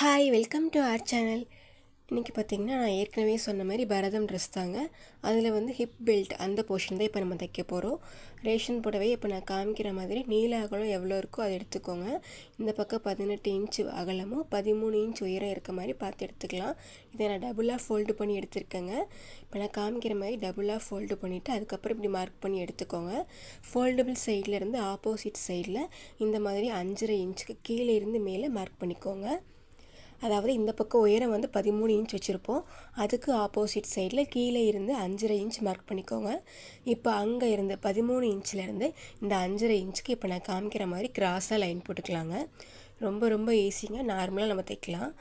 Hi welcome to our channel. இன்றைக்கி பார்த்திங்கன்னா நான் ஏற்கனவே சொன்ன மாதிரி பரதம் ட்ரெஸ் தாங்க. அதில் வந்து ஹிப் பெல்ட் அந்த போர்ஷன் தான் இப்போ நம்ம தைக்க போகிறோம். ரேஷன் புடவை இப்போ நான் காமிக்கிற மாதிரி நீள அகலம் எவ்வளோ இருக்கோ அதை எடுத்துக்கோங்க. இந்த பக்கம் 18 இன்ச்சு அகலமும் 13 இன்ச் உயரம் இருக்க மாதிரி பார்த்து எடுத்துக்கலாம். இதை நான் டபுளாக ஃபோல்டு பண்ணி எடுத்துருக்கேங்க. இப்போ நான் காமிக்கிற மாதிரி டபுளாக ஃபோல்டு பண்ணிவிட்டு அதுக்கப்புறம் இப்படி மார்க் பண்ணி எடுத்துக்கோங்க. ஃபோல்டபுள் சைட்லேருந்து ஆப்போசிட் சைடில் இந்த மாதிரி 5.5 இன்ச்சுக்கு கீழே இருந்து மேலே மார்க் பண்ணிக்கோங்க. அதாவது இந்த பக்கம் உயரம் வந்து 13 இன்ச் வச்சுருப்போம். அதுக்கு ஆப்போசிட் சைடில் கீழே இருந்து 5.5 இன்ச் மார்க் பண்ணிக்கோங்க. இப்போ அங்கே இருந்து 13 இன்ச்சிலேருந்து இந்த 5.5 இன்ச்சுக்கு இப்போ நான் காமிக்கிற மாதிரி கிராஸாக லைன் போட்டுக்கலாங்க. ரொம்ப ரொம்ப ஈஸிங்க. நார்மலாக நம்ம தைக்கலாம்.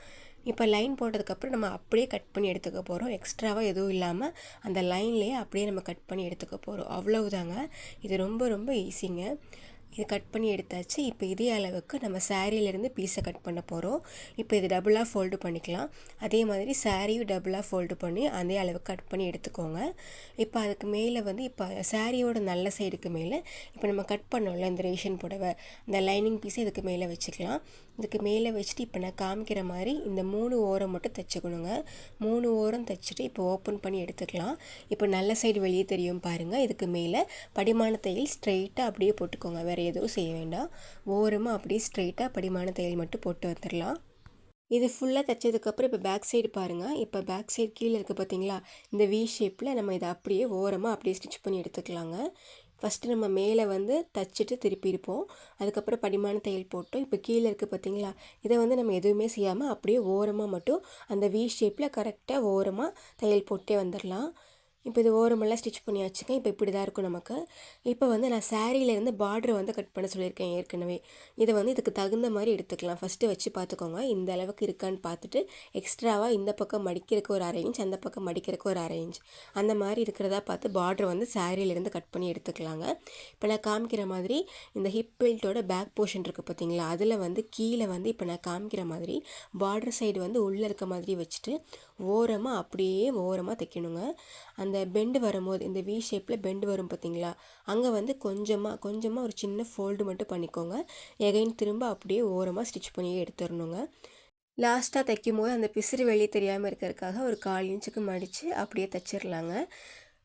இப்போ லைன் போட்டதுக்கப்புறம் நம்ம அப்படியே கட் பண்ணி எடுத்துக்க போகிறோம். எக்ஸ்ட்ராவாக எதுவும் இல்லாமல் அந்த லைன்லேயே அப்படியே நம்ம கட் பண்ணி எடுத்துக்க போகிறோம். அவ்வளவுதாங்க. இது ரொம்ப ரொம்ப ஈஸிங்க. இது கட் பண்ணி எடுத்தாச்சு. இப்போ இதே அளவுக்கு நம்ம சாரியிலேருந்து பீஸை கட் பண்ண போகிறோம். இப்போ இது டபுளாக ஃபோல்டு பண்ணிக்கலாம். அதே மாதிரி சாரியும் டபுளாக ஃபோல்டு பண்ணி அதே அளவுக்கு கட் பண்ணி எடுத்துக்கோங்க. இப்போ அதுக்கு மேலே வந்து இப்போ சாரியோட நல்ல சைடுக்கு மேலே இப்போ நம்ம கட் பண்ணோம்ல இந்த ரேஷன் புடவை இந்த லைனிங் பீஸை இதுக்கு மேலே வச்சுக்கலாம். இதுக்கு மேலே வச்சுட்டு இப்போ நான் காமிக்கிற மாதிரி இந்த 3 ஓரம் மட்டும் தைச்சிக்கணுங்க. 3 ஓரம் தைச்சிட்டு இப்போ ஓப்பன் பண்ணி எடுத்துக்கலாம். இப்போ நல்ல சைடு வெளியே தெரியும் பாருங்கள். இதுக்கு மேலே படிமான தையல் ஸ்ட்ரெயிட்டாக அப்படியே போட்டுக்கோங்க. வேறு எதுவும் செய்ய வேண்டாம். ஓரமாக அப்படியே ஸ்ட்ரெயிட்டாக படிமான தையல் மட்டும் போட்டு வந்துடலாம். இது ஃபுல்லாக தைச்சதுக்கப்புறம் இப்போ பேக் சைடு பாருங்கள். இப்போ பேக் சைடு கீழே இருக்குது பார்த்தீங்களா, இந்த வி ஷேப்பில் நம்ம இதை அப்படியே ஓரமாக அப்படியே ஸ்டிச் பண்ணி எடுத்துக்கலாங்க. ஃபஸ்ட்டு நம்ம மேலே வந்து தைச்சிட்டு திருப்பியிருப்போம். அதுக்கப்புறம் படிமான தையல் போட்டோம். இப்போ கீழே இருக்குது பார்த்தீங்களா, இதை வந்து நம்ம எதுவுமே செய்யாமல் அப்படியே ஓரமாக மட்டும் அந்த வி ஷேப்பில் கரெக்டாக ஓரமாக தையல் போட்டே வந்துடலாம். இப்போ இது ஓரமெல்லாம் ஸ்டிச் பண்ணியாச்சுங்க. இப்போ இப்படி தான் இருக்கும் நமக்கு. இப்போ வந்து நான் சாரியிலேருந்து பார்டரை வந்து கட் பண்ண சொல்லியிருக்கேன் ஏற்கனவே. இதை வந்து இதுக்கு தகுந்த மாதிரி எடுத்துக்கலாம். ஃபஸ்ட்டு வச்சு பார்த்துக்கோங்க இந்த அளவுக்கு இருக்கான்னு பார்த்துட்டு எக்ஸ்ட்ராவாக இந்த பக்கம் மடிக்கிறதுக்கு ஒரு 1/2 இன்ச் அந்த பக்கம் மடிக்கிறதுக்கு ஒரு 1/2 இன்ச் அந்த மாதிரி இருக்கிறதா பார்த்து பார்டரை வந்து சாரியிலேருந்து கட் பண்ணி எடுத்துக்கலாங்க. இப்போ நான் காமிக்கிற மாதிரி இந்த ஹிப் பெல்ட்டோட பேக் போர்ஷன் இருக்குது பார்த்தீங்களா, அதில் வந்து கீழே வந்து இப்போ நான் காமிக்கிற மாதிரி பார்டர் சைடு வந்து உள்ளே இருக்க மாதிரி வச்சுட்டு ஓரமாக அப்படியே ஓரமாக தைக்கணுங்க. அந்த பெண்டு வரும்போது இந்த வி ஷேப்பில் பெண்டு வரும் பார்த்தீங்களா, அங்கே வந்து கொஞ்சமாக ஒரு சின்ன ஃபோல்டு மட்டும் பண்ணிக்கோங்க. எகைன் திரும்ப அப்படியே ஓரமாக ஸ்டிச் பண்ணியே எடுத்துடணுங்க. லாஸ்ட்டாக தைக்கும் போது அந்த பிசிறு வெளியே தெரியாமல் இருக்கிறதுக்காக ஒரு 1/4 இன்ச்சுக்கு மடித்து அப்படியே தைச்சிடலாங்க.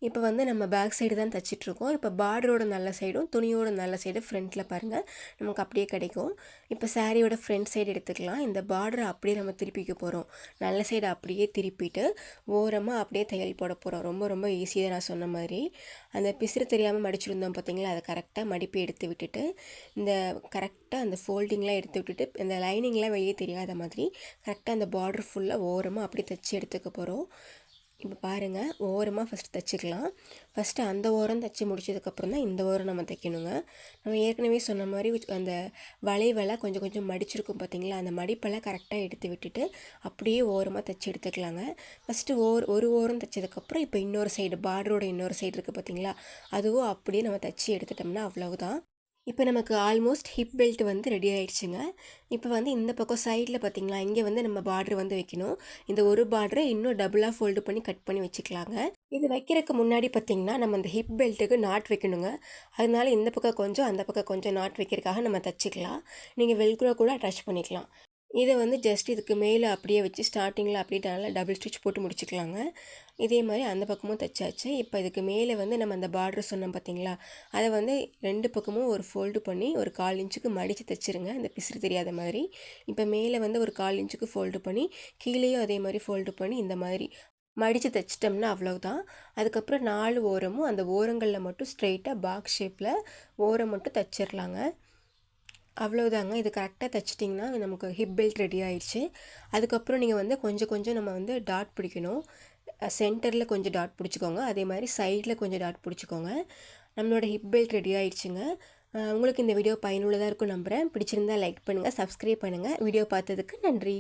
இப்போ வந்து நம்ம பேக் சைடு தான் தைச்சிட்ருக்கோம். இப்போ பார்டரோட நல்ல சைடும் துணியோட நல்ல சைடும் ஃப்ரண்ட்டில் பாருங்கள் நமக்கு அப்படியே கிடைக்கும். இப்போ சாரியோட ஃப்ரண்ட் சைடு எடுத்துக்கலாம். இந்த பார்டரை அப்படியே நம்ம திருப்பிக்க போகிறோம். நல்ல சைடு அப்படியே திருப்பிட்டு ஓரமாக அப்படியே தையல் போட போகிறோம். ரொம்ப ரொம்ப ஈஸியாக நான் சொன்ன மாதிரி அந்த பிசிறு தெரியாமல் மடிச்சிருந்தோம் பார்த்தீங்களா, அதை கரெக்டாக மடிப்பு எடுத்து விட்டுட்டு இந்த கரெக்டாக அந்த ஃபோல்டிங்லாம் எடுத்து விட்டுட்டு இந்த லைனிங்லாம் வெளியே தெரியாத மாதிரி கரெக்டாக அந்த பார்டர் ஃபுல்லாக ஓரமாக அப்படியே தைச்சி எடுத்துக்க போகிறோம். இப்போ பாருங்கள் ஓரமாக ஃபஸ்ட்டு தைச்சிக்கலாம். ஃபஸ்ட்டு அந்த ஓரம் தைச்சி முடிச்சதுக்கப்புறம் தான் இந்த ஓரம் நம்ம தைக்கணுங்க. நம்ம ஏற்கனவே சொன்ன மாதிரி அந்த வளைவெல்லாம் கொஞ்சம் கொஞ்சம் மடிச்சிருக்கும் பார்த்தீங்களா, அந்த மடிப்பெல்லாம் கரெக்டாக எடுத்து விட்டுட்டு அப்படியே ஓரமாக தைச்சி எடுத்துக்கலாங்க. ஃபஸ்ட்டு ஒரு ஓரம் தைச்சதுக்கப்புறம் இப்போ இன்னொரு சைடு பார்டரோட இன்னொரு சைடு இருக்குது பார்த்தீங்களா, அதுவும் அப்படியே நம்ம தைச்சி எடுத்துட்டோம்னா அவ்வளவுதான். இப்போ நமக்கு ஆல்மோஸ்ட் ஹிப் பெல்ட் வந்து ரெடி ஆகிடுச்சுங்க. இப்போ வந்து இந்த பக்கம் சைடில் பார்த்திங்களா, இங்கே வந்து நம்ம பார்டர் வந்து வைக்கணும். இந்த ஒரு பார்டரை இன்னும் டபுளாக ஃபோல்டு பண்ணி கட் பண்ணி வச்சுக்கலாங்க. இது வைக்கிறதுக்கு முன்னாடி பார்த்திங்கன்னா நம்ம இந்த ஹிப் பெல்ட்டுக்கு நாட் வைக்கணுங்க. அதனால இந்த பக்கம் கொஞ்சம் அந்த பக்கம் கொஞ்சம் நாட் வைக்கிறதுக்காக நம்ம தைச்சிக்கலாம். நீங்கள் வெல்க்ரோ கூட அட்டாச் பண்ணிக்கலாம். இதை வந்து ஜஸ்ட் இதுக்கு மேலே அப்படியே வச்சு ஸ்டார்டிங்கில் அப்படியே நல்லா டபுள் ஸ்டிச் போட்டு முடிச்சுக்கலாங்க. இதே மாதிரி அந்த பக்கமும் தைச்சாச்சு. இப்போ இதுக்கு மேலே வந்து நம்ம அந்த பார்டர் சொன்னோம் பார்த்தீங்களா, அதை வந்து 2 பக்கமும் ஒரு ஃபோல்டு பண்ணி ஒரு 1/4 இன்ச்சுக்கு மடித்து தைச்சிருங்க இந்த பிசிறு தெரியாத மாதிரி. இப்போ மேலே வந்து ஒரு 1/4 இன்ச்சுக்கு ஃபோல்டு பண்ணி கீழேயும் அதே மாதிரி ஃபோல்டு பண்ணி இந்த மாதிரி மடித்து தைச்சிட்டோம்னா அவ்வளவுதான். அதுக்கப்புறம் 4 ஓரமும் அந்த ஓரங்களில் மட்டும் ஸ்ட்ரெயிட்டாக பாக்ஸ் ஷேப்பில் ஓரம் மட்டும் தைச்சிடலாங்க. அவ்வளோதாங்க. இது கரெக்டாக தைச்சிட்டிங்கன்னா நமக்கு ஹிப் பெல்ட் ரெடி ஆயிடுச்சு. அதுக்கப்புறம் நீங்கள் வந்து கொஞ்சம் கொஞ்சம் நம்ம வந்து டாட் பிடிக்கணும். சென்டரில் கொஞ்சம் டாட் பிடிச்சிக்கோங்க. அதே மாதிரி சைடில் கொஞ்சம் டாட் பிடிச்சிக்கோங்க. நம்மளோட ஹிப் பெல்ட் ரெடி ஆயிடுச்சுங்க. உங்களுக்கு இந்த வீடியோ பயனுள்ளதாக இருக்கும் நம்புகிறேன். பிடிச்சிருந்தால் லைக் பண்ணுங்கள், சப்ஸ்கிரைப் பண்ணுங்கள். வீடியோ பார்த்ததுக்கு நன்றி.